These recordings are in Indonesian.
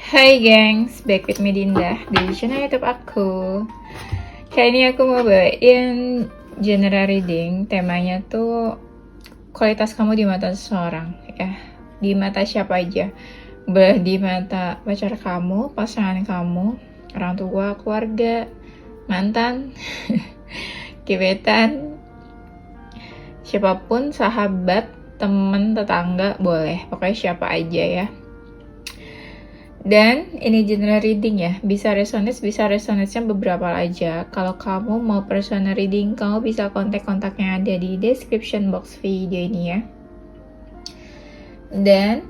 Hai gengs, back with me Dinda di channel YouTube aku. Kali ini aku mau bawain general reading. Temanya tuh kualitas kamu di mata seseorang, ya. Di mata siapa aja? Di mata pacar kamu, pasangan kamu, orang tua, keluarga, mantan, gebetan, siapapun, sahabat, temen, tetangga, boleh. Pokoknya siapa aja ya. Dan ini general reading ya, bisa resonance-nya beberapa aja. Kalau kamu mau personal reading, kamu bisa kontak-kontak yang ada di description box video ini ya. Dan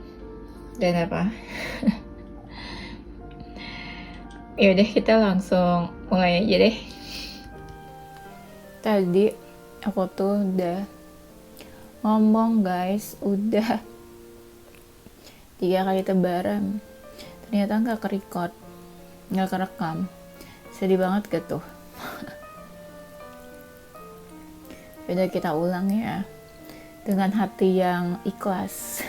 apa? Yaudah kita langsung mulai aja deh. Tadi aku tuh udah ngomong guys, udah 3 kali tebaran. Ternyata nggak ke-record, nggak kerekam. Sedih banget gitu. Udah kita ulang ya, dengan hati yang ikhlas.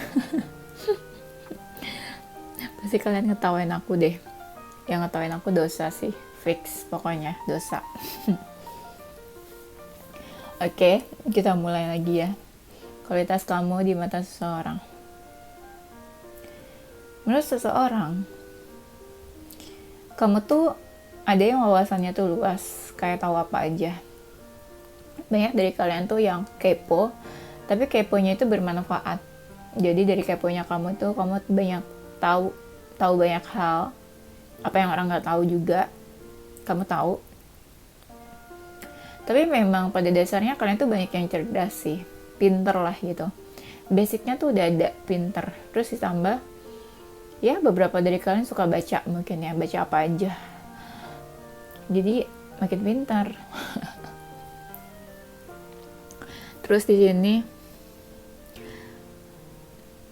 Pasti kalian ngetawain aku deh. Yang ngetawain aku dosa sih, fix pokoknya dosa. Oke, kita mulai lagi ya. Kualitas kamu di mata seseorang. Menurut seseorang, kamu tuh ada yang wawasannya tuh luas, kayak tahu apa aja. Banyak dari kalian tuh yang kepo, tapi keponya itu bermanfaat. Jadi dari keponya kamu tuh kamu banyak tahu banyak hal. Apa yang orang nggak tahu juga, kamu tahu. Tapi memang pada dasarnya kalian tuh banyak yang cerdas sih, pinter lah gitu. Basicnya tuh udah ada, pinter. Terus ditambah ya beberapa dari kalian suka baca mungkin ya, baca apa aja, jadi makin pintar. Terus di sini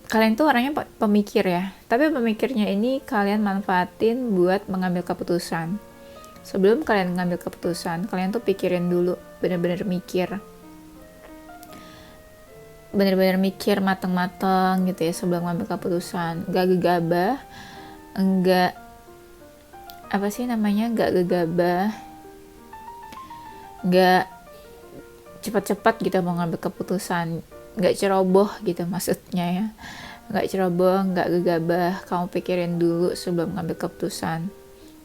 kalian tuh orangnya pemikir ya, tapi pemikirnya ini kalian manfaatin buat mengambil keputusan. Sebelum kalian mengambil keputusan, kalian tuh pikirin dulu, bener-bener mikir mateng-mateng gitu ya sebelum ngambil keputusan. Gak gegabah, gak gegabah, gak cepat-cepat gitu mau ngambil keputusan, gak ceroboh gitu maksudnya ya, gak ceroboh, gak gegabah. Kamu pikirin dulu sebelum ngambil keputusan,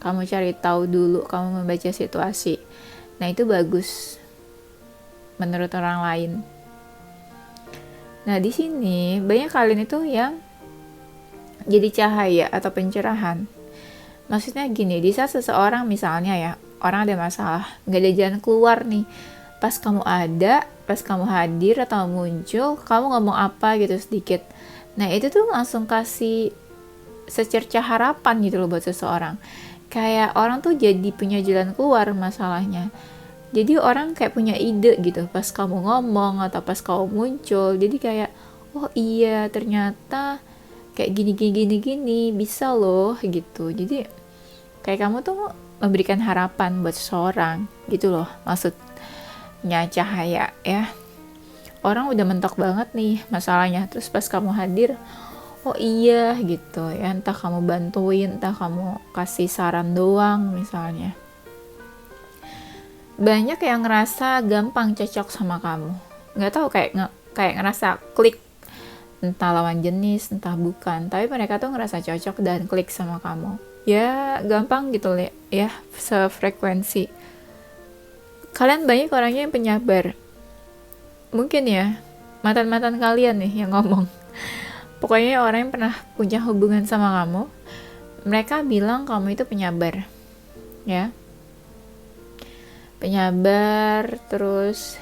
kamu cari tahu dulu, kamu membaca situasi. Nah itu bagus menurut orang lain. Nah di sini banyak kalian itu yang jadi cahaya atau pencerahan. Maksudnya gini, di saat seseorang misalnya ya, orang ada masalah, nggak ada jalan keluar nih, pas kamu hadir atau muncul, kamu ngomong apa gitu sedikit. Nah itu tuh langsung kasih secerca harapan gitu loh buat seseorang. Kayak orang tuh jadi punya jalan keluar masalahnya. Jadi orang kayak punya ide gitu pas kamu ngomong atau pas kamu muncul. Jadi kayak, oh iya ternyata kayak gini bisa loh gitu. Jadi kayak kamu tuh memberikan harapan buat seseorang gitu loh, maksudnya cahaya ya. Orang udah mentok banget nih masalahnya, terus pas kamu hadir, oh iya gitu ya, entah kamu bantuin, entah kamu kasih saran doang misalnya. Banyak yang ngerasa gampang cocok sama kamu, nggak tahu kayak ngerasa klik, entah lawan jenis entah bukan, tapi mereka tuh ngerasa cocok dan klik sama kamu ya, gampang gitu ya, sefrekuensi. Kalian banyak orangnya yang penyabar, mungkin ya mantan kalian nih yang ngomong. Pokoknya orang yang pernah punya hubungan sama kamu, mereka bilang kamu itu penyabar ya, penyabar terus,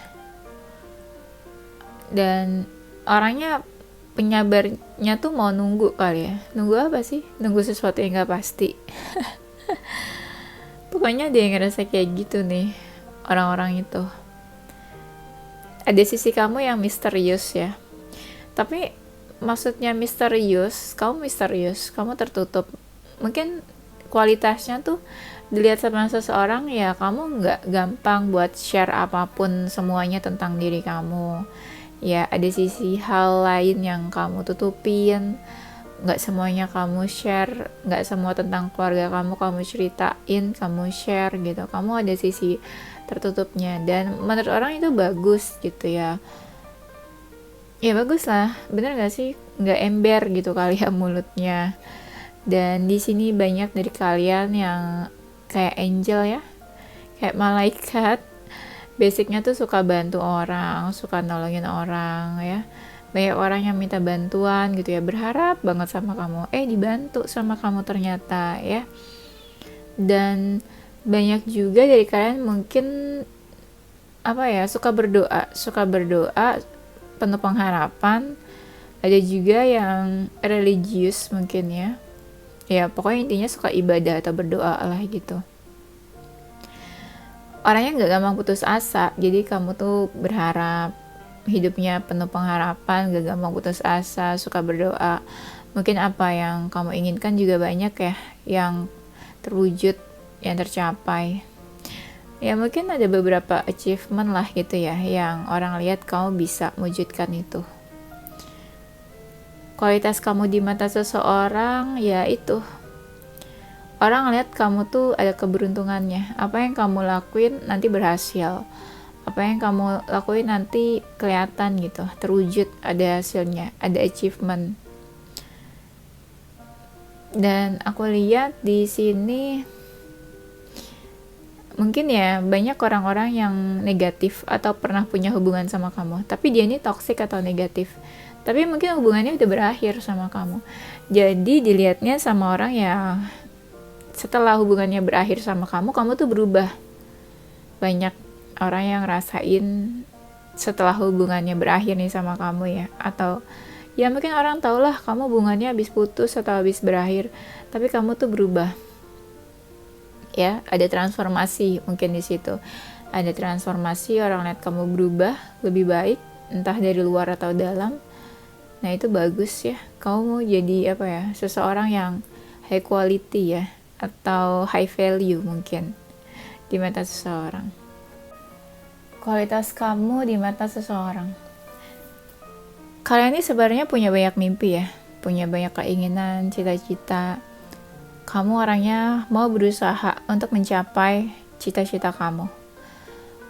dan orangnya penyabarnya tuh mau nunggu kali ya. Nunggu apa sih? Nunggu sesuatu yang gak pasti. Pokoknya dia ngerasa kayak gitu nih orang-orang itu. Ada sisi kamu yang misterius ya, tapi maksudnya misterius, kamu tertutup. Mungkin kualitasnya tuh dilihat sama seseorang ya, kamu nggak gampang buat share apapun semuanya tentang diri kamu ya. Ada sisi hal lain yang kamu tutupin, nggak semuanya kamu share, nggak semua tentang keluarga kamu ceritain, kamu share gitu. Kamu ada sisi tertutupnya, dan menurut orang itu bagus gitu ya. Ya bagus lah, bener gak sih? Nggak ember gitu kali ya mulutnya. Dan di sini banyak dari kalian yang kayak angel ya, kayak malaikat. Basicnya tuh suka bantu orang, suka nolongin orang ya. Banyak orang yang minta bantuan gitu ya, berharap banget sama kamu, dibantu sama kamu ternyata ya. Dan banyak juga dari kalian mungkin suka berdoa penuh pengharapan. Ada juga yang religius mungkin ya. Ya pokoknya intinya suka ibadah atau berdoa lah gitu. Orangnya nggak gampang putus asa, jadi kamu tuh berharap, hidupnya penuh pengharapan, gak gampang putus asa, suka berdoa. Mungkin apa yang kamu inginkan juga banyak ya yang terwujud, yang tercapai. Ya mungkin ada beberapa achievement lah gitu ya, yang orang lihat kamu bisa mewujudkan itu. Kualitas kamu di mata seseorang ya itu, orang lihat kamu tuh ada keberuntungannya. Apa yang kamu lakuin nanti berhasil, apa yang kamu lakuin nanti kelihatan gitu, terwujud, ada hasilnya, ada achievement. Dan aku lihat di sini mungkin ya banyak orang-orang yang negatif atau pernah punya hubungan sama kamu, tapi dia ini toksik atau negatif, tapi mungkin hubungannya udah berakhir sama kamu. Jadi dilihatnya sama orang ya, setelah hubungannya berakhir sama kamu tuh berubah. Banyak orang yang rasain setelah hubungannya berakhir nih sama kamu ya, atau ya mungkin orang taulah kamu hubungannya habis putus atau habis berakhir, tapi kamu tuh berubah ya, ada transformasi mungkin di situ. Ada transformasi, orang lihat kamu berubah lebih baik, entah dari luar atau dalam. Nah itu bagus ya, kamu mau jadi seseorang yang high quality ya, atau high value mungkin di mata seseorang. Kualitas kamu di mata seseorang, kalian ini sebenarnya punya banyak mimpi ya, punya banyak keinginan, cita-cita. Kamu orangnya mau berusaha untuk mencapai cita-cita kamu,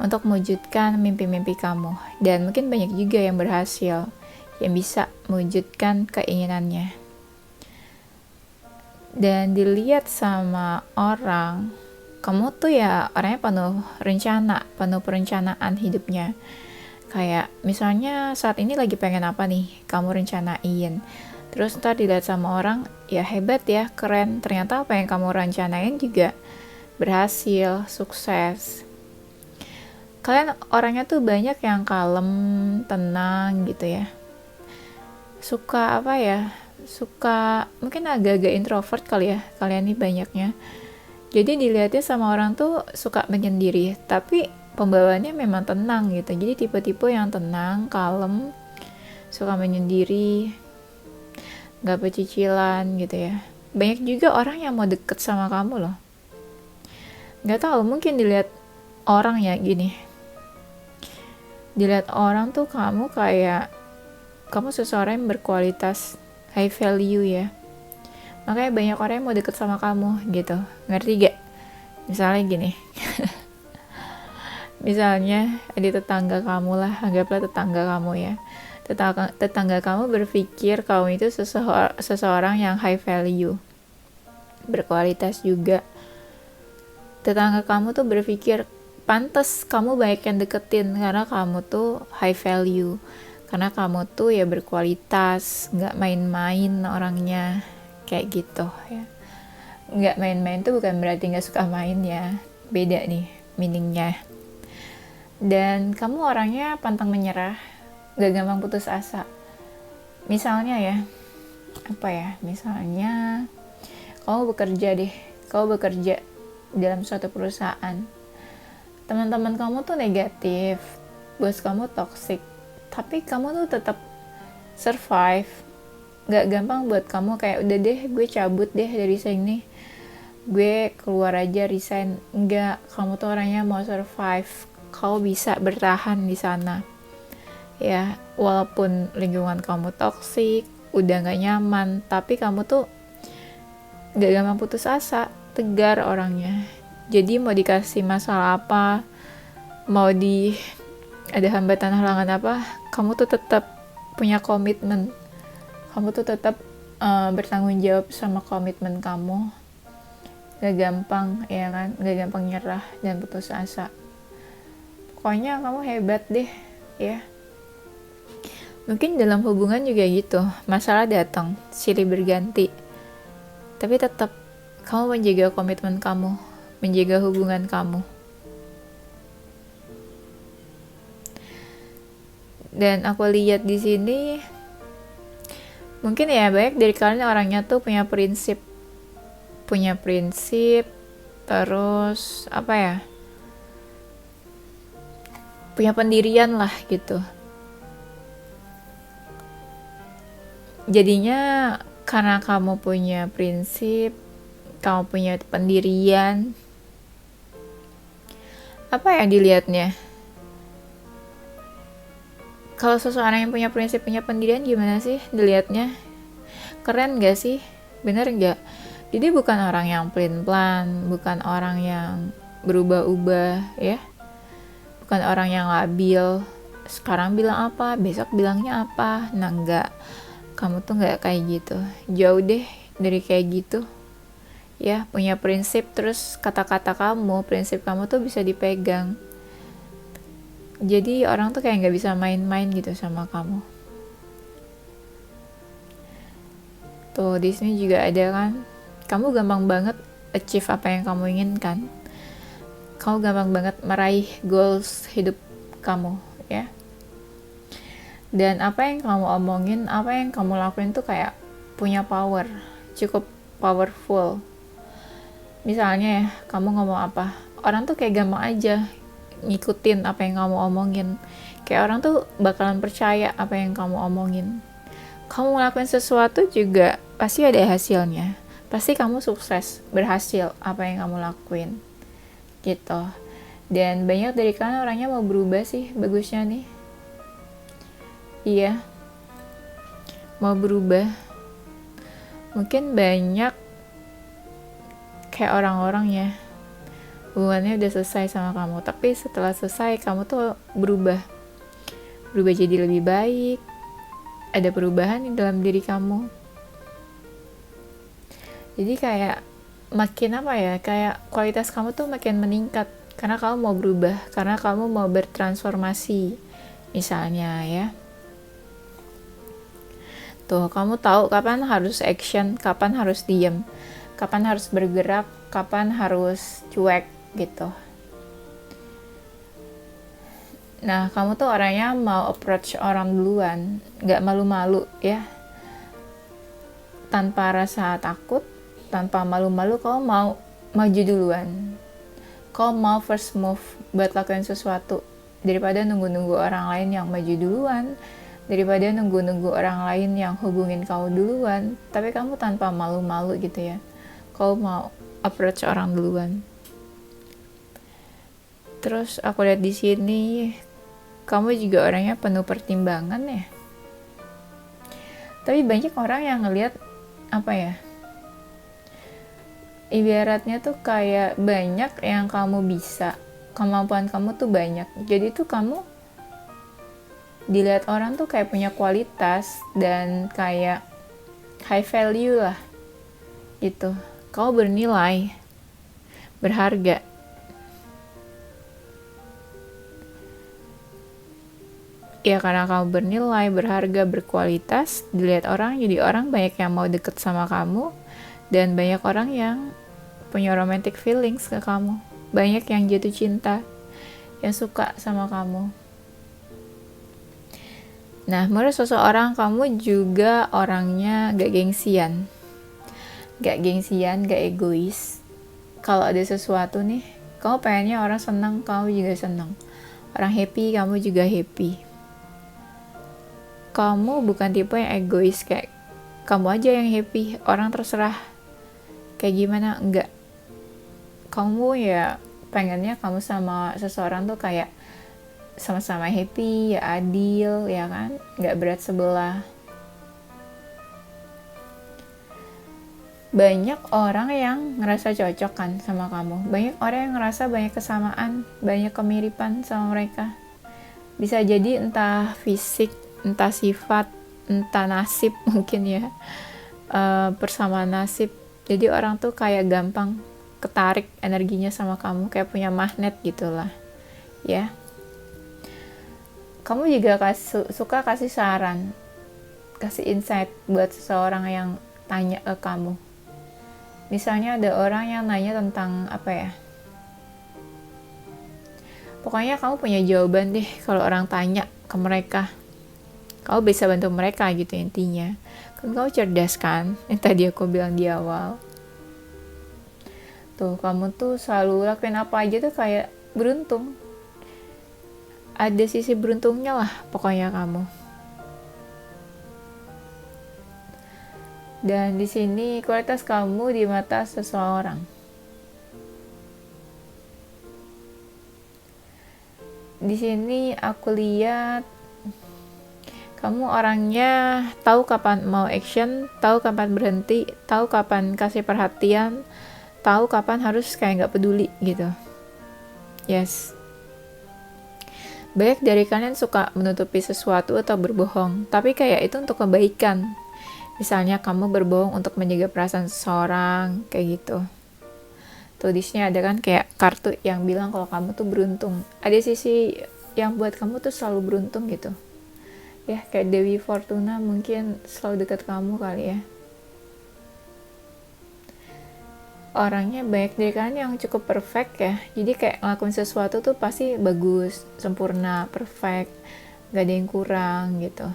untuk mewujudkan mimpi-mimpi kamu. Dan mungkin banyak juga yang berhasil, yang bisa mewujudkan keinginannya. Dan dilihat sama orang, kamu tuh ya orangnya penuh rencana, penuh perencanaan hidupnya. Kayak misalnya saat ini lagi pengen apa nih, kamu rencanain. Terus ntar dilihat sama orang, ya hebat ya, keren. Ternyata apa yang kamu rencanain juga berhasil, sukses. Kalian orangnya tuh banyak yang kalem, tenang gitu ya. Suka suka mungkin agak-agak introvert kali ya, kalian nih banyaknya. Jadi dilihatnya sama orang tuh suka menyendiri, tapi pembawaannya memang tenang gitu. Jadi tipe-tipe yang tenang, kalem, suka menyendiri, gak pecicilan gitu ya. Banyak juga orang yang mau deket sama kamu loh. Gak tahu, mungkin dilihat orang ya gini, dilihat orang tuh kamu seseorang yang berkualitas, high value ya. Makanya banyak orang yang mau deket sama kamu gitu. Ngerti gak? Misalnya gini. Misalnya ada tetangga kamu lah, anggaplah tetangga kamu ya. Tetangga kamu berpikir kamu itu seseorang yang high value, berkualitas juga. Tetangga kamu tuh berpikir pantas kamu banyak yang deketin karena kamu tuh high value, karena kamu tuh ya berkualitas, nggak main-main orangnya, kayak gitu ya. Nggak main-main tuh bukan berarti nggak suka main ya, beda nih meaningnya. Dan kamu orangnya pantang menyerah, nggak gampang putus asa. Misalnya misalnya kamu bekerja dalam suatu perusahaan, teman-teman kamu tuh negatif, bos kamu toksik, tapi kamu tuh tetap survive. Gak gampang buat kamu kayak udah deh gue cabut deh dari sini, gue keluar aja resign. Enggak, kamu tuh orangnya mau survive, kamu bisa bertahan di sana ya, walaupun lingkungan kamu toksik, udah gak nyaman, tapi kamu tuh gak gampang putus asa, tegar orangnya. Jadi mau dikasih masalah apa, mau ada hambatan halangan apa, kamu tuh tetap punya komitmen, kamu tuh tetap bertanggung jawab sama komitmen kamu. Gak gampang, ya kan, gak gampang nyerah dan putus asa. Pokoknya kamu hebat deh, ya. Mungkin dalam hubungan juga gitu, masalah datang, silih berganti, tapi tetap kamu menjaga komitmen kamu, menjaga hubungan kamu. Dan aku lihat di sini, mungkin ya banyak dari kalian orangnya tuh punya prinsip, terus apa ya, punya pendirian lah gitu. Jadinya karena kamu punya prinsip, kamu punya pendirian, apa yang dilihatnya? Kalau seseorang yang punya prinsip, punya pendirian, gimana sih dilihatnya? Keren gak sih? Bener gak? Jadi bukan orang yang pelin-pelan, bukan orang yang berubah-ubah, ya. Bukan orang yang labil. Sekarang bilang apa, besok bilangnya apa. Nah, enggak. Kamu tuh enggak kayak gitu. Jauh deh dari kayak gitu. Ya, punya prinsip, terus kata-kata kamu, prinsip kamu tuh bisa dipegang. Jadi orang tuh kayak nggak bisa main-main gitu sama kamu. Tuh di sini juga ada kan, kamu gampang banget achieve apa yang kamu inginkan. Kamu gampang banget meraih goals hidup kamu, ya. Dan apa yang kamu omongin, apa yang kamu lakuin tuh kayak punya power, cukup powerful. Misalnya ya, kamu ngomong apa, orang tuh kayak gampang aja ngikutin apa yang kamu omongin. Kayak orang tuh bakalan percaya apa yang kamu omongin. Kamu ngelakuin sesuatu juga pasti ada hasilnya. Pasti kamu sukses, berhasil apa yang kamu lakuin. Gitu. Dan banyak dari kalian orangnya mau berubah sih, bagusnya nih. Iya. Mau berubah. Mungkin banyak kayak orang-orang ya, hubungannya udah selesai sama kamu, tapi setelah selesai kamu tuh berubah jadi lebih baik, ada perubahan di dalam diri kamu. Jadi kayak makin apa ya, kayak kualitas kamu tuh makin meningkat karena kamu mau berubah, karena kamu mau bertransformasi misalnya ya. Tuh kamu tahu kapan harus action, kapan harus diem, kapan harus bergerak, kapan harus cuek gitu. Nah, kamu tuh orangnya mau approach orang duluan, gak malu-malu ya. Tanpa rasa takut, tanpa malu-malu, kamu mau maju duluan. Kamu mau first move buat lakuin sesuatu. Daripada nunggu-nunggu orang lain yang maju duluan, daripada nunggu-nunggu orang lain yang hubungin kamu duluan, tapi kamu tanpa malu-malu gitu ya. Kamu mau approach orang duluan. Terus aku lihat di sini kamu juga orangnya penuh pertimbangan ya. Tapi banyak orang yang ngelihat apa ya? Ibaratnya tuh kayak banyak yang kamu bisa, kemampuan kamu tuh banyak. Jadi tuh kamu dilihat orang tuh kayak punya kualitas dan kayak high value lah. Gitu. Kamu bernilai, berharga. Ya karena kamu bernilai, berharga, berkualitas, dilihat orang, jadi orang banyak yang mau deket sama kamu, dan banyak orang yang punya romantic feelings ke kamu. Banyak yang jatuh cinta, yang suka sama kamu. Nah, menurut seseorang kamu juga orangnya gak gengsian, gak egois. Kalau ada sesuatu nih, kamu pengennya orang senang, kamu juga senang. Orang happy, kamu juga happy. Kamu bukan tipe yang egois kayak kamu aja yang happy, orang terserah kayak gimana, enggak. Kamu ya pengennya kamu sama seseorang tuh kayak sama-sama happy, ya adil, ya kan, enggak berat sebelah. banyak orang yang ngerasa cocok kan sama kamu, banyak orang yang ngerasa banyak kesamaan, banyak kemiripan sama mereka. Bisa jadi entah fisik, entah sifat, entah nasib mungkin ya, persamaan nasib. Jadi orang tuh kayak gampang ketarik energinya sama kamu, kayak punya magnet gitulah ya. Kamu juga suka kasih saran, kasih insight buat seseorang yang tanya ke kamu. Misalnya ada orang yang nanya tentang apa ya, pokoknya kamu punya jawaban deh kalau orang tanya ke mereka. Kamu bisa bantu mereka gitu intinya. Kan kamu cerdas kan, yang tadi aku bilang di awal. Tuh, kamu tuh selalu lakuin apa aja tuh kayak beruntung. Ada sisi beruntungnya lah pokoknya kamu. Dan di sini kualitas kamu di mata seseorang. Di sini aku lihat kamu orangnya tahu kapan mau action, tahu kapan berhenti, tahu kapan kasih perhatian, tahu kapan harus kayak nggak peduli gitu. Yes. Banyak dari kalian suka menutupi sesuatu atau berbohong, tapi kayak itu untuk kebaikan. Misalnya kamu berbohong untuk menjaga perasaan seseorang, kayak gitu. Tuh di sini ada kan kayak kartu yang bilang kalau kamu tuh beruntung. Ada sisi yang buat kamu tuh selalu beruntung gitu. Ya, kayak Dewi Fortuna mungkin selalu dekat kamu kali ya. Orangnya banyak dari kalian yang cukup perfect ya. Jadi kayak ngelakuin sesuatu tuh pasti bagus, sempurna, perfect. Gak ada yang kurang gitu.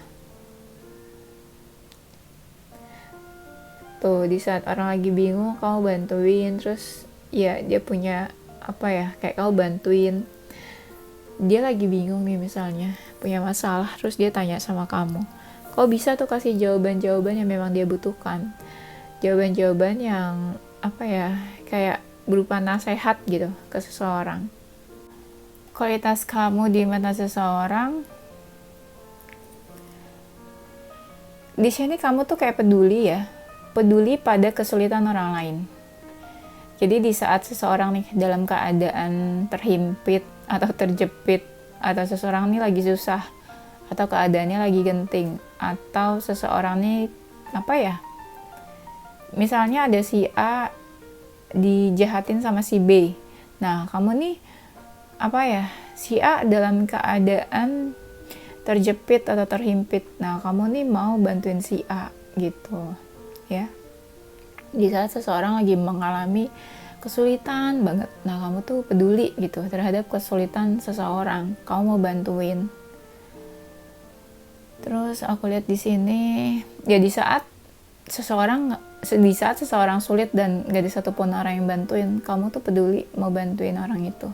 Tuh di saat orang lagi bingung kamu bantuin, terus ya dia punya apa ya, kayak kamu bantuin, dia lagi bingung nih misalnya punya masalah, terus dia tanya sama kamu bisa tuh kasih jawaban-jawaban yang memang dia butuhkan, jawaban-jawaban yang apa ya, kayak berupa nasihat gitu ke seseorang. Kualitas kamu di mata seseorang, di sini kamu tuh kayak peduli ya, peduli pada kesulitan orang lain. Jadi di saat seseorang nih dalam keadaan terhimpit atau terjepit, atau seseorang nih lagi susah, atau keadaannya lagi genting, atau seseorang nih apa ya, misalnya ada si A dijahatin sama si B. Nah kamu nih apa ya, si A dalam keadaan terjepit atau terhimpit, nah kamu nih mau bantuin si A gitu ya. Di saat seseorang lagi mengalami kesulitan banget, nah kamu tuh peduli gitu terhadap kesulitan seseorang, kamu mau bantuin. Terus aku lihat di sini ya di saat seseorang sulit dan gak ada satupun orang yang bantuin, kamu tuh peduli mau bantuin orang itu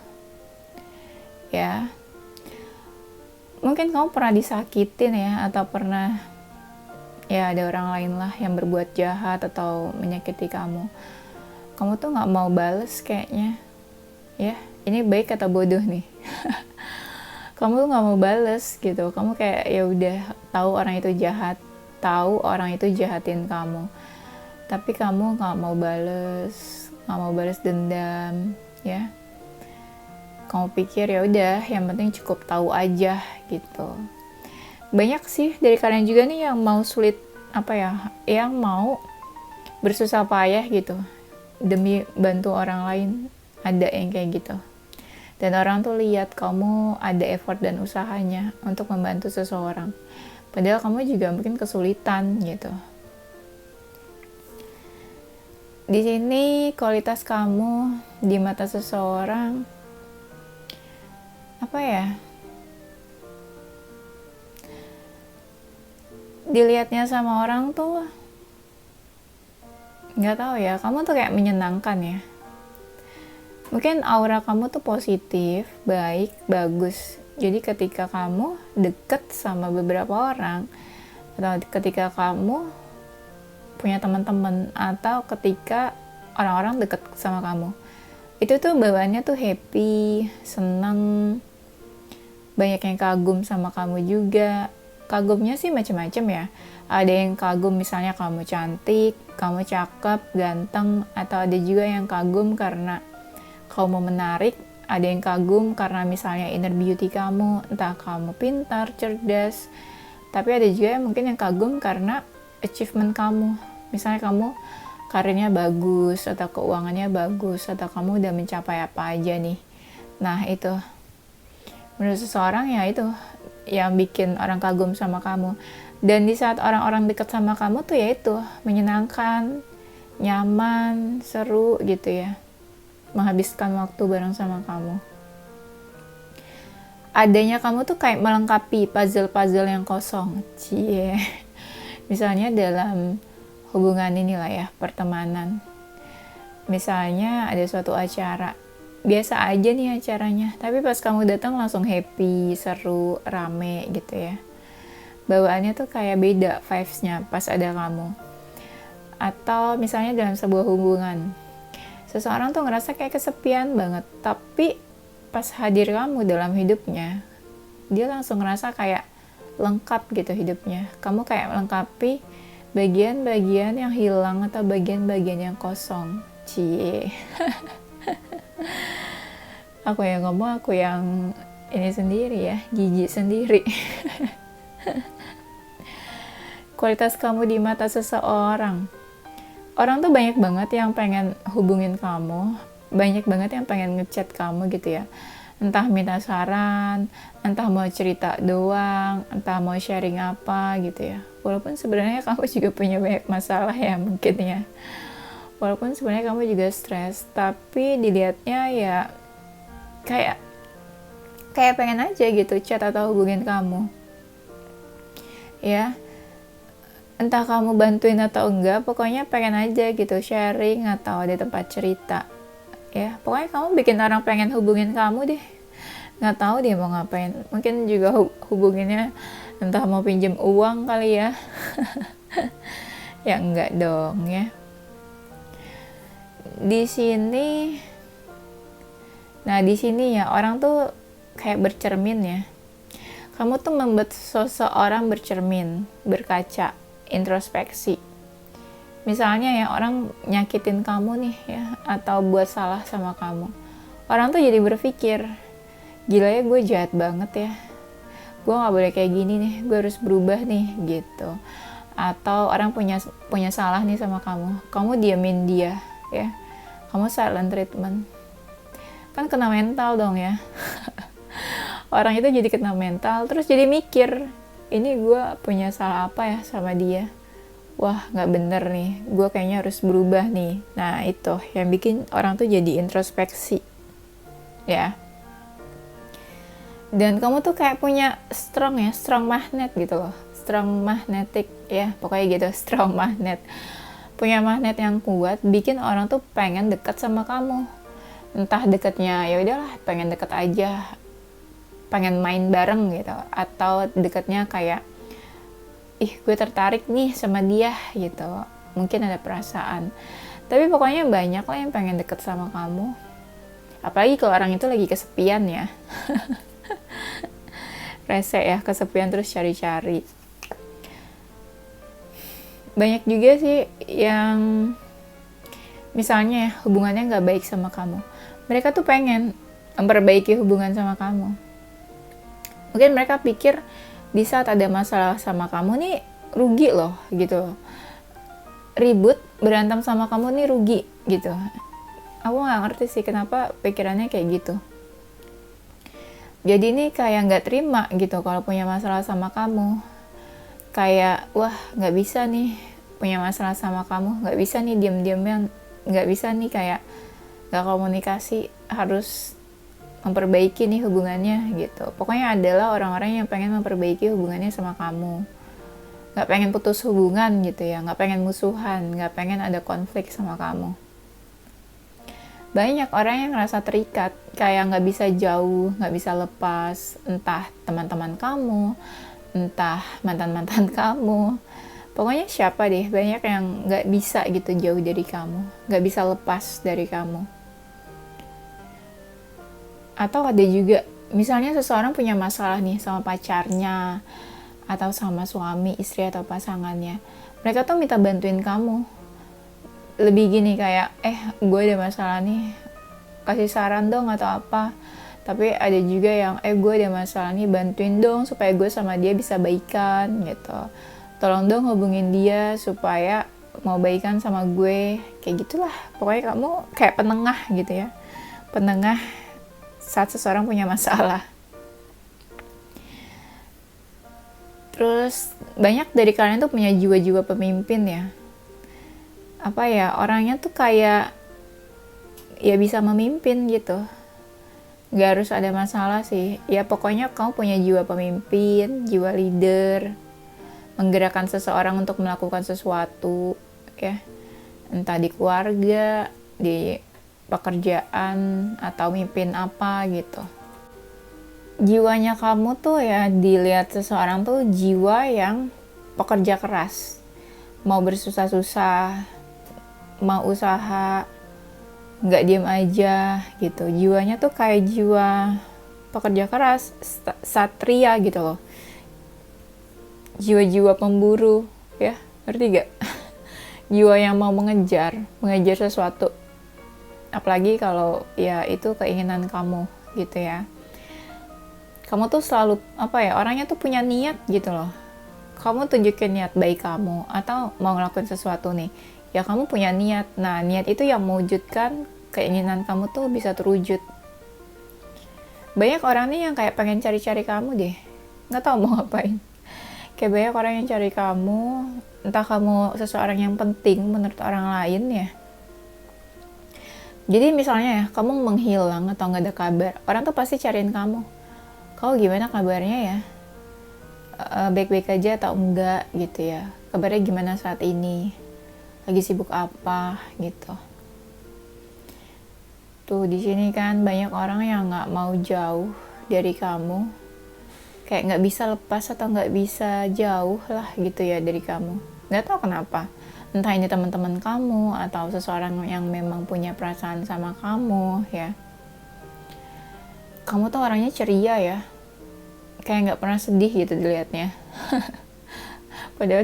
ya. Mungkin kamu pernah disakitin ya, atau pernah ya ada orang lain lah yang berbuat jahat atau menyakiti kamu tuh nggak mau bales kayaknya ya. Ini baik atau bodoh nih? Kamu tuh nggak mau bales gitu, kamu kayak ya udah tahu orang itu jahat, tahu orang itu jahatin kamu, tapi kamu nggak mau bales dendam ya. Kamu pikir ya udah, yang penting cukup tahu aja gitu. Banyak sih dari kalian juga nih yang mau sulit apa ya, yang mau bersusah payah gitu demi bantu orang lain, ada yang kayak gitu. Dan orang tuh lihat kamu ada effort dan usahanya untuk membantu seseorang, padahal kamu juga mungkin kesulitan gitu. Di sini kualitas kamu di mata seseorang apa ya, dilihatnya sama orang tuh nggak tahu ya, kamu tuh kayak menyenangkan ya. Mungkin aura kamu tuh positif, baik, bagus. Jadi ketika kamu deket sama beberapa orang, atau ketika kamu punya teman-teman, atau ketika orang-orang deket sama kamu, itu tuh bawaannya tuh happy, seneng, banyak yang kagum sama kamu juga. kagumnya sih macam-macam ya. Ada yang kagum misalnya kamu cantik, kamu cakep, ganteng, atau ada juga yang kagum karena kamu menarik, ada yang kagum karena misalnya inner beauty kamu, entah kamu pintar, cerdas, tapi ada juga yang mungkin yang kagum karena achievement kamu. Misalnya kamu karirnya bagus, atau keuangannya bagus, atau kamu udah mencapai apa aja nih. Nah itu, menurut seseorang ya itu yang bikin orang kagum sama kamu. Dan di saat orang-orang dekat sama kamu tuh ya itu, menyenangkan, nyaman, seru gitu ya. Menghabiskan waktu bareng sama kamu. Adanya kamu tuh kayak melengkapi puzzle-puzzle yang kosong. Cie. Misalnya dalam hubungan inilah ya, pertemanan. Misalnya ada suatu acara, biasa aja nih acaranya, tapi pas kamu datang langsung happy, seru, rame gitu ya. Bawaannya tuh kayak beda vibes-nya pas ada kamu. Atau misalnya dalam sebuah hubungan, seseorang tuh ngerasa kayak kesepian banget, tapi pas hadir kamu dalam hidupnya, dia langsung ngerasa kayak lengkap gitu hidupnya. Kamu kayak melengkapi bagian-bagian yang hilang atau bagian-bagian yang kosong. Cie. Aku yang ngomong, aku yang ini sendiri ya, jijik sendiri. Kualitas kamu di mata seseorang. Orang tuh banyak banget yang pengen hubungin kamu, banyak banget yang pengen ngechat kamu gitu ya. Entah minta saran, entah mau cerita doang, entah mau sharing apa gitu ya. Walaupun sebenarnya kamu juga punya banyak masalah ya mungkin ya. Walaupun sebenarnya kamu juga stres, tapi dilihatnya ya kayak pengen aja gitu chat atau hubungin kamu. Ya, entah kamu bantuin atau enggak, pokoknya pengen aja gitu sharing atau ada tempat cerita. Ya, pokoknya kamu bikin orang pengen hubungin kamu deh. Nggak tahu dia mau ngapain. Mungkin juga hubunginnya entah mau pinjam uang kali ya. Ya enggak dong ya. Di sini ya orang tuh kayak bercermin ya. Kamu tuh membuat seseorang bercermin, berkaca, introspeksi. Misalnya ya orang nyakitin kamu nih ya, atau buat salah sama kamu. Orang tuh jadi berpikir, gila ya gue jahat banget ya. Gue gak boleh kayak gini nih, gue harus berubah nih gitu. Atau orang punya salah nih sama kamu diamin dia ya. Kamu silent treatment. Kan kena mental dong ya. Orang itu jadi kena mental, terus jadi mikir, ini gue punya salah apa ya sama dia. Wah gak bener nih, gue kayaknya harus berubah nih. Nah itu yang bikin orang tuh jadi introspeksi ya. Dan kamu tuh kayak punya strong magnet gitu loh, strong magnetic ya, pokoknya gitu, strong magnet. Punya magnet yang kuat, bikin orang tuh pengen dekat sama kamu. Entah dekatnya ya udahlah pengen deket aja, pengen main bareng gitu, atau dekatnya kayak ih gue tertarik nih sama dia gitu, mungkin ada perasaan. Tapi pokoknya banyak lah yang pengen deket sama kamu, apalagi kalau orang itu lagi kesepian ya. Rese ya, kesepian terus cari-cari. Banyak juga sih yang misalnya hubungannya gak baik sama kamu, mereka tuh pengen memperbaiki hubungan sama kamu. Mungkin mereka pikir di saat ada masalah sama kamu nih rugi loh gitu, ribut berantem sama kamu nih rugi gitu. Aku nggak ngerti sih kenapa pikirannya kayak gitu. Jadi ini kayak nggak terima gitu kalau punya masalah sama kamu. Kayak wah nggak bisa nih punya masalah sama kamu, nggak bisa nih diam-diamnya, nggak bisa nih kayak nggak komunikasi, harus memperbaiki nih hubungannya gitu. Pokoknya adalah orang-orang yang pengen memperbaiki hubungannya sama kamu, nggak pengen putus hubungan gitu ya, nggak pengen musuhan, nggak pengen ada konflik sama kamu. Banyak orang yang ngerasa terikat, kayak nggak bisa jauh, nggak bisa lepas, entah teman-teman kamu, entah mantan-mantan kamu, pokoknya siapa deh, banyak yang nggak bisa gitu jauh dari kamu, nggak bisa lepas dari kamu. Atau ada juga, misalnya seseorang punya masalah nih sama pacarnya, atau sama suami, istri atau pasangannya. Mereka tuh minta bantuin kamu. Lebih gini kayak, gue ada masalah nih, kasih saran dong atau apa. Tapi ada juga yang, gue ada masalah nih, bantuin dong supaya gue sama dia bisa baikan gitu. Tolong dong hubungin dia supaya mau baikan sama gue. Kayak gitulah. Pokoknya kamu kayak penengah gitu ya. Penengah saat seseorang punya masalah. Terus banyak dari kalian tuh punya jiwa-jiwa pemimpin ya. Apa ya, orangnya tuh kayak ya bisa memimpin gitu. Gak harus ada masalah sih. Ya pokoknya kamu punya jiwa pemimpin, jiwa leader, menggerakkan seseorang untuk melakukan sesuatu ya. Entah di keluarga, di pekerjaan, atau mimpin apa gitu. Jiwanya kamu tuh ya, dilihat seseorang tuh jiwa yang pekerja keras, mau bersusah-susah, mau usaha, nggak diem aja gitu. Jiwanya tuh kayak jiwa pekerja keras, satria gitu loh, jiwa-jiwa pemburu ya, ngerti gak? Jiwa yang mau mengejar sesuatu, apalagi kalau ya itu keinginan kamu gitu ya. Kamu tuh selalu orangnya tuh punya niat gitu loh. Kamu tunjukin niat baik kamu, atau mau ngelakuin sesuatu nih, ya kamu punya niat. Nah, niat itu yang mewujudkan keinginan kamu tuh bisa terwujud. Banyak orang nih yang kayak pengen cari-cari kamu deh, nggak tahu mau ngapain. Kayak banyak orang yang cari kamu, entah kamu seseorang yang penting menurut orang lain ya. Jadi misalnya ya, kamu menghilang atau nggak ada kabar, orang tuh pasti cariin kamu. Kau gimana kabarnya ya? Baik-baik aja atau enggak gitu ya? Kabarnya gimana saat ini? Lagi sibuk apa gitu? Tuh di sini kan banyak orang yang nggak mau jauh dari kamu, kayak nggak bisa lepas atau nggak bisa jauh lah gitu ya dari kamu. Nggak tahu kenapa. Entah ini teman-teman kamu atau seseorang yang memang punya perasaan sama kamu ya. Kamu tuh orangnya ceria ya, kayak nggak pernah sedih gitu dilihatnya. Padahal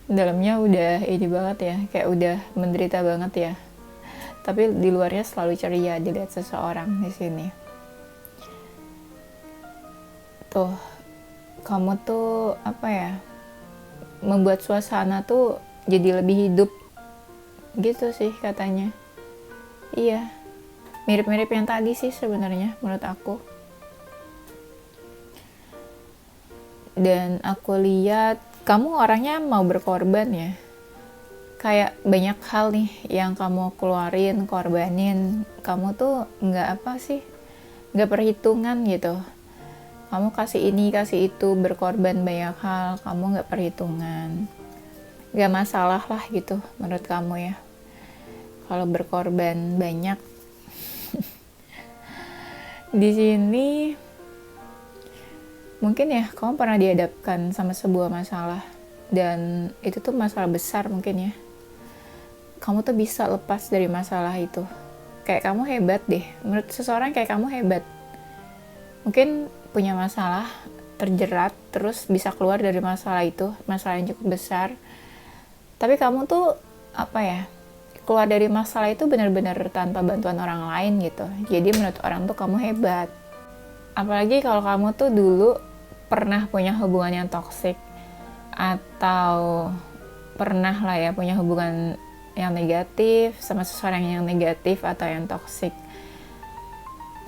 dalamnya udah ini banget ya, kayak udah menderita banget ya. Tapi di luarnya selalu ceria dilihat seseorang di sini. Tuh, kamu tuh membuat suasana tuh jadi lebih hidup gitu sih katanya. Iya, mirip-mirip yang tadi sih sebenarnya menurut aku. Dan aku lihat kamu orangnya mau berkorban ya. Kayak banyak hal nih yang kamu keluarin, korbanin. Kamu tuh nggak perhitungan gitu. Kamu kasih ini, kasih itu, berkorban banyak hal. Kamu nggak perhitungan. Nggak masalah lah gitu menurut kamu ya. Kalau berkorban banyak. Di sini mungkin ya kamu pernah dihadapkan sama sebuah masalah, dan itu tuh masalah besar mungkin ya. Kamu tuh bisa lepas dari masalah itu. Kayak kamu hebat deh, menurut seseorang kayak kamu hebat. Mungkin punya masalah, terjerat, terus bisa keluar dari masalah itu, masalah yang cukup besar. Tapi kamu tuh keluar dari masalah itu benar-benar tanpa bantuan orang lain gitu. Jadi menurut orang tuh kamu hebat. Apalagi kalau kamu tuh dulu pernah punya hubungan yang toksik, atau pernah lah ya punya hubungan yang negatif sama seseorang yang negatif atau yang toksik.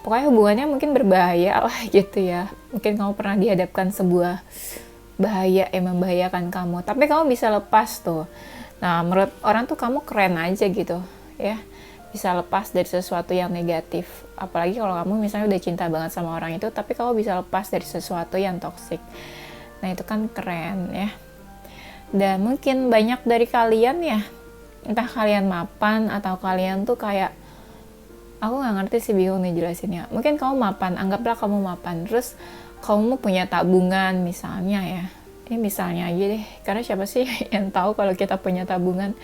Pokoknya hubungannya mungkin berbahaya lah gitu ya. Mungkin kamu pernah dihadapkan sebuah bahaya yang membahayakan kamu, tapi kamu bisa lepas tuh. Nah, menurut orang tuh kamu keren aja gitu ya, bisa lepas dari sesuatu yang negatif. Apalagi kalau kamu misalnya udah cinta banget sama orang itu, tapi kamu bisa lepas dari sesuatu yang toksik. Nah, itu kan keren ya. Dan mungkin banyak dari kalian ya, entah kalian mapan atau kalian tuh kayak, aku nggak ngerti sih, bingung nih jelasinnya. Mungkin kamu mapan, anggaplah kamu mapan, terus kamu punya tabungan misalnya ya. Ini misalnya aja deh, karena siapa sih yang tahu kalau kita punya tabungan.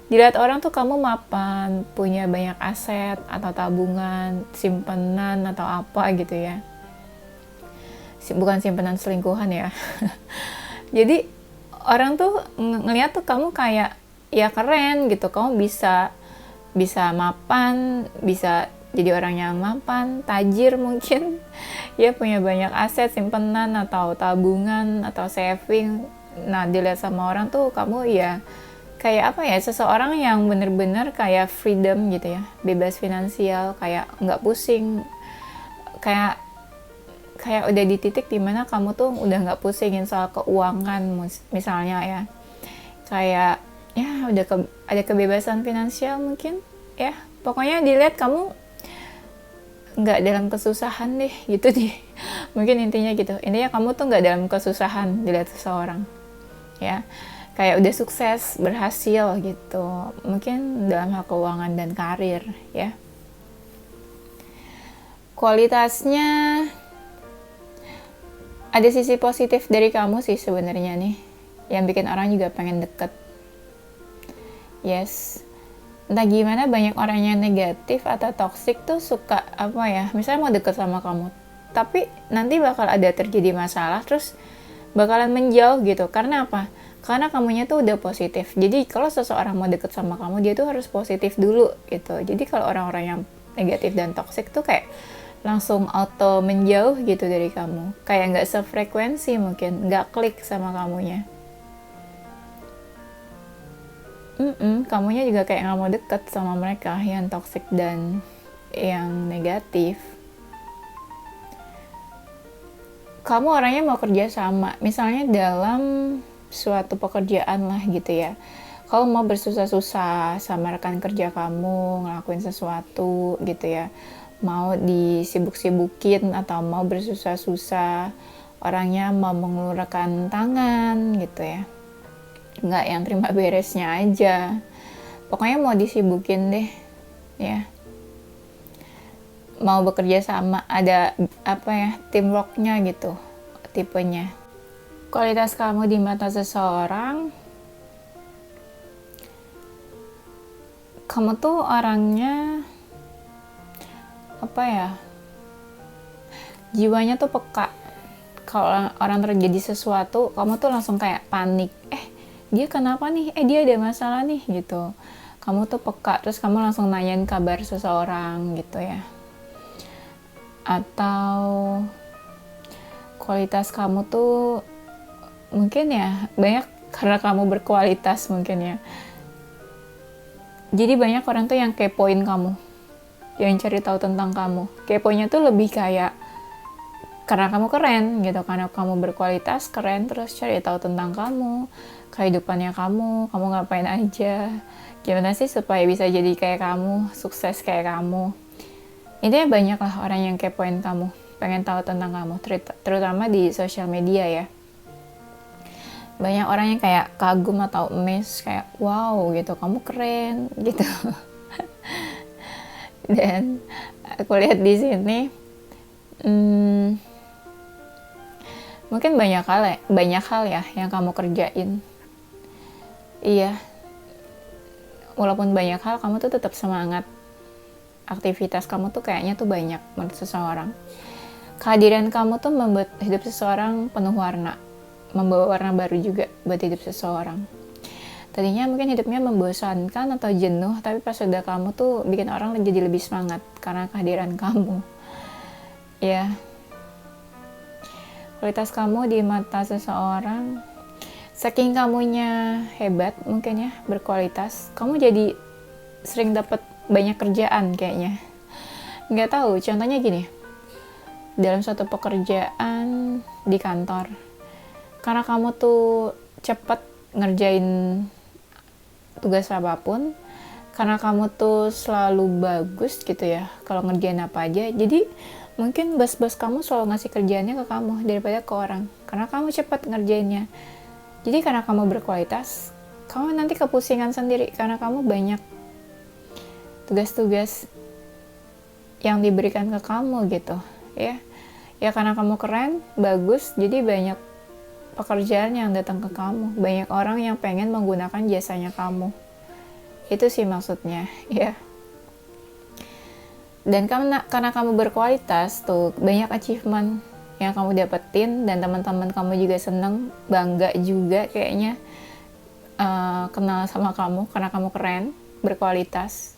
Dilihat orang tuh kamu mapan, punya banyak aset atau tabungan, simpanan atau apa gitu ya. bukan simpanan selingkuhan ya. Jadi orang tuh ngeliat tuh kamu kayak ya keren gitu, kamu bisa mapan, bisa jadi orang yang mapan, tajir mungkin, ya punya banyak aset, simpenan atau tabungan atau saving. Nah dilihat sama orang tuh kamu ya kayak apa ya, seseorang yang bener-bener kayak freedom gitu ya, bebas finansial, kayak nggak pusing, kayak udah di titik dimana kamu tuh udah nggak pusingin soal keuangan misalnya ya, kayak ya udah ada kebebasan finansial mungkin ya, pokoknya dilihat kamu nggak dalam kesusahan deh gitu deh. Mungkin intinya gitu, intinya kamu tuh nggak dalam kesusahan dilihat seseorang ya, kayak udah sukses, berhasil gitu, mungkin dalam hal keuangan dan karir ya. Kualitasnya ada sisi positif dari kamu sih sebenarnya nih, yang bikin orang juga pengen deket. Yes, entah gimana banyak orang yang negatif atau toksik tuh suka apa ya, misalnya mau deket sama kamu, tapi nanti bakal ada terjadi masalah, terus bakalan menjauh gitu. Karena apa? Karena kamunya tuh udah positif. Jadi kalau seseorang mau deket sama kamu, dia tuh harus positif dulu gitu. Jadi kalau orang-orang yang negatif dan toksik tuh kayak langsung auto menjauh gitu dari kamu, kayak nggak sefrekuensi, mungkin nggak klik sama kamunya. Kamunya juga kayak nggak mau deket sama mereka yang toksik dan yang negatif. Kamu orangnya mau kerja sama, misalnya dalam suatu pekerjaan lah gitu ya. Kalau mau bersusah-susah sama rekan kerja kamu, ngelakuin sesuatu gitu ya, mau disibuk-sibukin atau mau bersusah-susah, orangnya mau mengulurkan tangan gitu ya, nggak yang terima beresnya aja, pokoknya mau disibukin deh ya, mau bekerja sama, ada apa ya, teamworknya gitu tipenya. Kualitas kamu di mata seseorang, kamu tuh orangnya apa ya, jiwanya tuh peka. Kalau orang terjadi sesuatu, kamu tuh langsung kayak panik, dia kenapa nih, dia ada masalah nih gitu. Kamu tuh peka, terus kamu langsung nanyain kabar seseorang gitu ya. Atau kualitas kamu tuh mungkin ya banyak karena kamu berkualitas mungkin ya, jadi banyak orang tuh yang kepoin kamu, yang cari tahu tentang kamu. Keponya tuh lebih kayak karena kamu keren gitu, karena kamu berkualitas keren, terus cari tahu tentang kamu, kehidupannya kamu ngapain aja, gimana sih supaya bisa jadi kayak kamu, sukses kayak kamu. Intinya banyak lah orang yang kepoin kamu, pengen tahu tentang kamu, terutama di sosial media ya. Banyak orang yang kayak kagum atau amazed, kayak wow gitu, kamu keren gitu. Dan aku lihat di sini mungkin banyak hal ya yang kamu kerjain. Iya, walaupun banyak hal, kamu tuh tetap semangat. Aktivitas kamu tuh kayaknya tuh banyak menurut seseorang. Kehadiran kamu tuh membuat hidup seseorang penuh warna, membawa warna baru juga buat hidup seseorang. Tadinya mungkin hidupnya membosankan atau jenuh, tapi pas udah kamu tuh bikin orang jadi lebih semangat karena kehadiran kamu. Ya, kualitas kamu di mata seseorang, saking kamunya hebat mungkin ya, berkualitas, kamu jadi sering dapat banyak kerjaan kayaknya. Nggak tahu, contohnya gini, dalam suatu pekerjaan di kantor, karena kamu tuh cepat ngerjain tugas apapun, karena kamu tuh selalu bagus gitu ya kalau ngerjain apa aja, jadi mungkin bos-bos kamu selalu ngasih kerjaannya ke kamu daripada ke orang, karena kamu cepat ngerjainnya. Jadi karena kamu berkualitas, kamu nanti kepusingan sendiri karena kamu banyak tugas-tugas yang diberikan ke kamu gitu ya. Ya karena kamu keren, bagus, jadi banyak pekerjaan yang datang ke kamu, banyak orang yang pengen menggunakan jasanya kamu. Itu sih maksudnya ya. Dan karena kamu berkualitas tuh, banyak achievement yang kamu dapetin, dan teman-teman kamu juga seneng, bangga juga kayaknya kenal sama kamu karena kamu keren, berkualitas,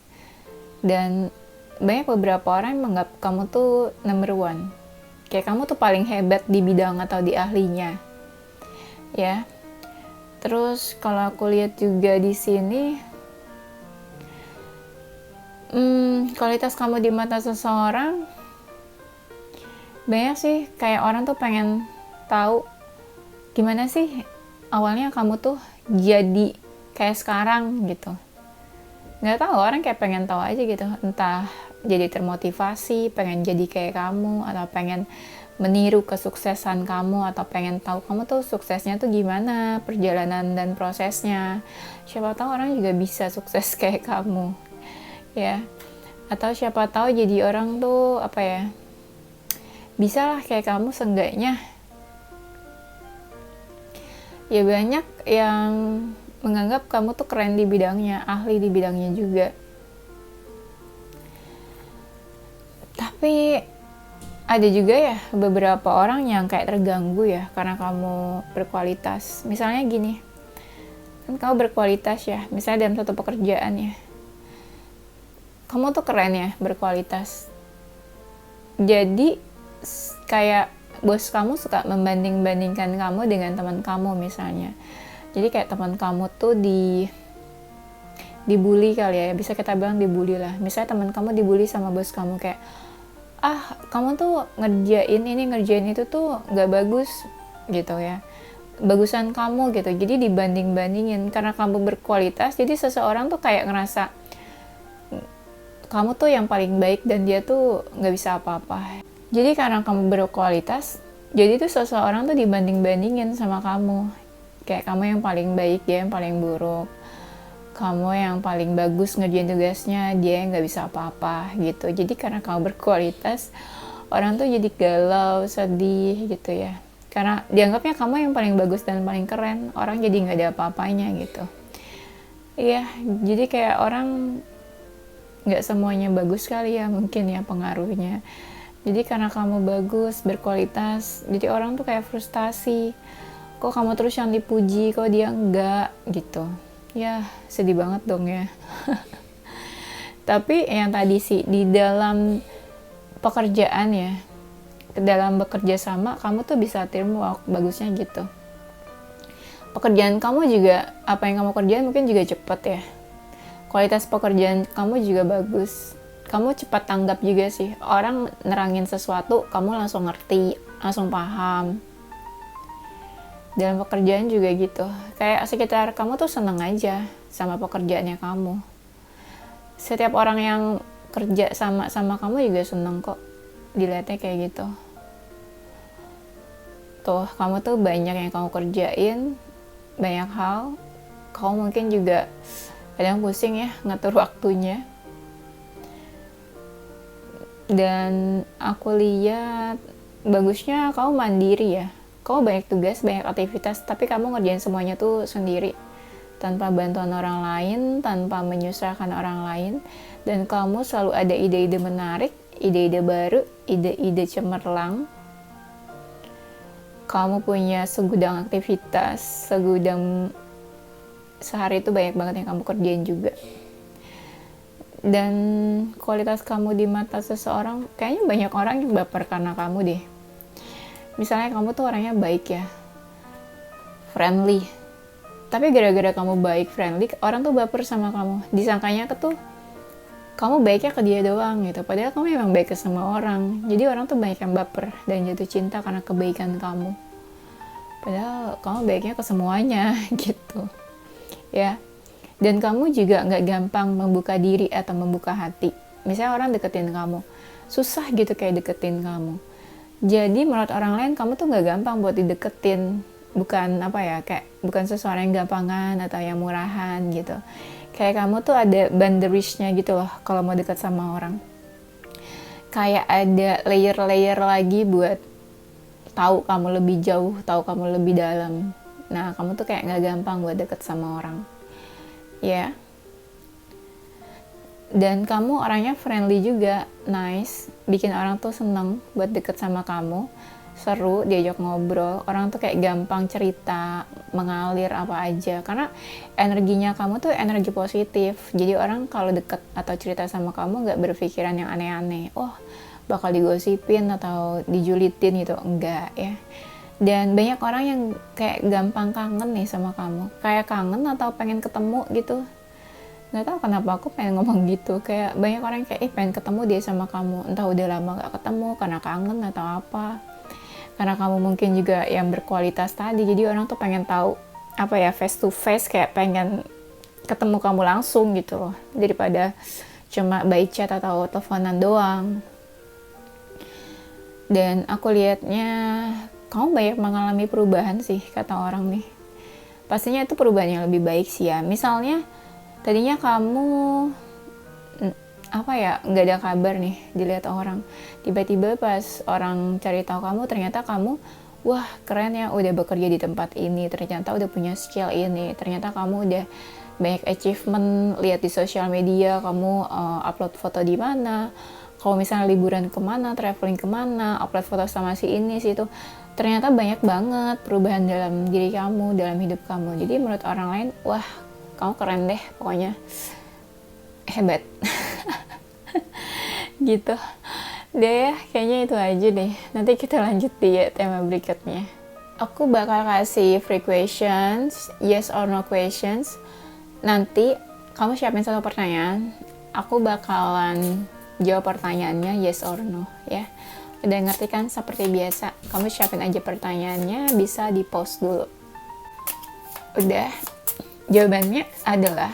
dan banyak beberapa orang yang menganggap kamu tuh number one, kayak kamu tuh paling hebat di bidang atau di ahlinya, ya. Terus kalau aku lihat juga di sini, kualitas kamu di mata seseorang, banyak sih kayak orang tuh pengen tahu gimana sih awalnya kamu tuh jadi kayak sekarang gitu. Nggak tahu, orang kayak pengen tahu aja gitu, entah jadi termotivasi, pengen jadi kayak kamu, atau pengen meniru kesuksesan kamu, atau pengen tahu kamu tuh suksesnya tuh gimana, perjalanan dan prosesnya. Siapa tahu orang juga bisa sukses kayak kamu, ya. Atau siapa tahu jadi orang tuh apa ya, bisa lah kayak kamu seenggaknya. Ya banyak yang menganggap kamu tuh keren di bidangnya, ahli di bidangnya juga. Tapi ada juga ya beberapa orang yang kayak terganggu ya karena kamu berkualitas. Misalnya gini, kan kamu berkualitas ya, misalnya dalam satu pekerjaan ya, kamu tuh keren ya, berkualitas. Jadi kayak bos kamu suka membanding-bandingkan kamu dengan teman kamu misalnya. Jadi kayak teman kamu tuh dibully kali ya, bisa kita bilang dibully lah. Misalnya teman kamu dibully sama bos kamu kayak, kamu tuh ngerjain ini ngerjain itu tuh nggak bagus gitu ya, bagusan kamu gitu. Jadi dibanding-bandingin karena kamu berkualitas, jadi seseorang tuh kayak ngerasa kamu tuh yang paling baik dan dia tuh nggak bisa apa-apa. Jadi karena kamu berkualitas, jadi tuh seseorang tuh dibanding-bandingin sama kamu, kayak kamu yang paling baik, dia yang paling buruk, kamu yang paling bagus ngerjain tugasnya, dia yang nggak bisa apa-apa gitu. Jadi karena kamu berkualitas, orang tuh jadi galau, sedih gitu ya, karena dianggapnya kamu yang paling bagus dan paling keren, orang jadi nggak ada apa-apanya gitu. Iya, jadi kayak orang nggak semuanya bagus kali ya, mungkin ya pengaruhnya. Jadi karena kamu bagus, berkualitas, jadi orang tuh kayak frustasi, kok kamu terus yang dipuji, kok dia enggak gitu. Ya sedih banget dong ya. Tapi yang tadi sih, di dalam pekerjaan ya, dalam bekerja sama, kamu tuh bisa teamwork, bagusnya gitu. Pekerjaan kamu juga, apa yang kamu kerjain mungkin juga cepet ya. Kualitas pekerjaan kamu juga bagus. Kamu cepat tanggap juga sih. Orang nerangin sesuatu, kamu langsung ngerti, langsung paham. Dalam pekerjaan juga gitu, kayak sekitar kamu tuh seneng aja sama pekerjaannya kamu. Setiap orang yang kerja sama kamu juga seneng kok dilihatnya kayak gitu. Tuh, kamu tuh banyak yang kamu kerjain, banyak hal. Kamu mungkin juga kadang pusing ya ngatur waktunya. Dan aku lihat bagusnya kamu mandiri ya. Kamu banyak tugas, banyak aktivitas, tapi kamu ngerjain semuanya tuh sendiri, tanpa bantuan orang lain, tanpa menyusahkan orang lain, dan kamu selalu ada ide-ide menarik, ide-ide baru, ide-ide cemerlang. Kamu punya segudang aktivitas, sehari itu banyak banget yang kamu kerjain juga. Dan kualitas kamu di mata seseorang, kayaknya banyak orang yang baper karena kamu deh. Misalnya kamu tuh orangnya baik ya, friendly, tapi gara-gara kamu baik, friendly, orang tuh baper sama kamu. Disangkanya tuh kamu baiknya ke dia doang gitu, padahal kamu emang baik ke semua orang. Jadi orang tuh banyak yang baper dan jatuh cinta karena kebaikan kamu, padahal kamu baiknya ke semuanya gitu ya. Dan kamu juga nggak gampang membuka diri atau membuka hati. Misalnya orang deketin kamu, susah gitu kayak deketin kamu. Jadi menurut orang lain kamu tuh nggak gampang buat dideketin, bukan bukan seseorang yang gampangan atau yang murahan gitu. Kayak kamu tuh ada boundariesnya gitu loh kalau mau deket sama orang. Kayak ada layer-layer lagi buat tahu kamu lebih jauh, tahu kamu lebih dalam. Nah, kamu tuh kayak nggak gampang buat deket sama orang, ya. Dan kamu orangnya friendly juga, nice, bikin orang tuh seneng buat deket sama kamu. seru diajak ngobrol, orang tuh kayak gampang cerita, mengalir apa aja, karena energinya kamu tuh energi positif. Jadi orang kalau deket atau cerita sama kamu nggak berpikiran yang aneh-aneh, oh bakal digosipin atau dijulitin gitu, enggak ya. Dan banyak orang yang kayak gampang kangen nih sama kamu, kayak kangen atau pengen ketemu gitu. Nggak tahu kenapa aku pengen ngomong gitu, kayak banyak orang kayak pengen ketemu dia sama kamu, entah udah lama gak ketemu karena kangen atau apa, karena kamu mungkin juga yang berkualitas tadi. Jadi orang tuh pengen tahu apa ya, face to face, kayak pengen ketemu kamu langsung gitu loh, daripada cuma by chat atau teleponan doang. Dan aku lihatnya kamu banyak mengalami perubahan sih, kata orang nih. Pastinya itu perubahan yang lebih baik sih ya. Misalnya tadinya kamu apa ya, nggak ada kabar nih dilihat orang, tiba-tiba pas orang cari tahu kamu, ternyata kamu wah keren ya, udah bekerja di tempat ini, ternyata udah punya skill ini, ternyata kamu udah banyak achievement, lihat di sosial media kamu upload foto di mana, kalau misalnya liburan kemana, traveling kemana, upload foto sama si ini si itu, ternyata banyak banget perubahan dalam diri kamu, dalam hidup kamu. Jadi menurut orang lain, wah kamu keren deh, pokoknya hebat. Gitu deh ya, kayaknya itu aja deh. Nanti kita lanjut di tema berikutnya. Aku bakal kasih free questions, yes or no questions. Nanti kamu siapin satu pertanyaan, aku bakalan jawab pertanyaannya yes or no ya. Udah ngerti kan? Seperti biasa, kamu siapin aja pertanyaannya, bisa di post dulu. Udah, jawabannya adalah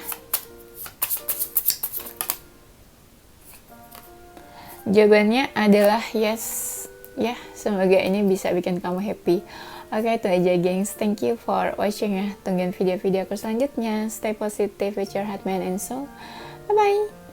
yes ya. Semoga ini bisa bikin kamu happy. Oke, itu aja gengs. Thank you for watching ya. Tungguin video-video aku selanjutnya. Stay positive with your heart, mind, and soul. Bye bye.